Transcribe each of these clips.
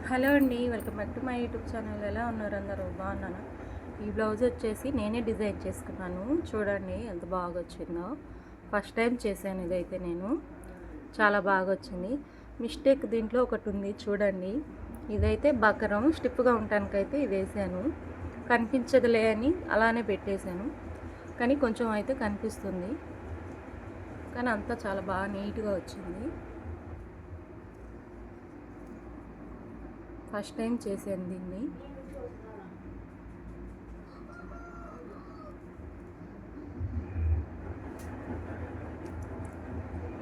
Hello అండి, welcome back to my YouTube channel. ఎలా ఉన్నారు అందరూ? బాగున్నాను. ఈ బ్లౌజ్ వచ్చేసి నేనే డిజైన్ చేసుకున్నాను. చూడండి ఎంత బాగా వచ్చిందో. ఫస్ట్ టైం చేశాను ఇదైతే నేను. చాలా బాగా వచ్చింది. మిస్టేక్ దీంట్లో ఒకటి ఉంది చూడండి. ఇదైతే బకరం స్టిప్గా ఉండటానికైతే ఇది వేసాను. కనిపించదులే అని అలానే పెట్టేశాను. కానీ కొంచెం అయితే కనిపిస్తుంది. కానీ అంతా చాలా బాగా నీట్గా వచ్చింది. ఫస్ట్ టైం చేశాను దీన్ని.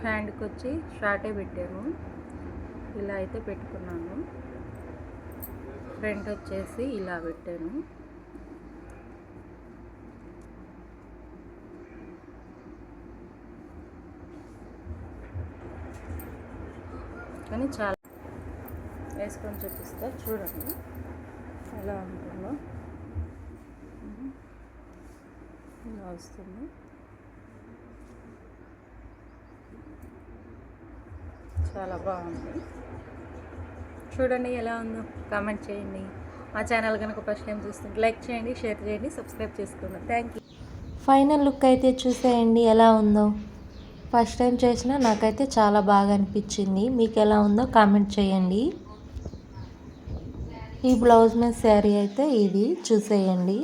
హ్యాండ్కి వచ్చి షార్టే పెట్టాను. ఇలా అయితే పెట్టుకున్నాను. ఫ్రంట్ వచ్చేసి ఇలా పెట్టాను. కానీ చాలా వేసుకొని చూపిస్తా చూడండి ఎలా ఉంటుందో. ఇలా వస్తుంది. చాలా బాగుంది. చూడండి ఎలా ఉందో, కామెంట్ చేయండి. మా ఛానల్ కనుక ఫస్ట్ టైం చూస్తుంటే లైక్ చేయండి, షేర్ చేయండి, సబ్స్క్రైబ్ చేసుకోండి. Thank you. ఫైనల్ లుక్ అయితే చూసేయండి ఎలా ఉందో. ఫస్ట్ టైం చేసినా నాకైతే చాలా బాగా అనిపించింది. మీకు ఎలా ఉందో కామెంట్ చేయండి. ఈ బ్లౌజ్ మీద శారీ అయితే ఇది చూసేయండి.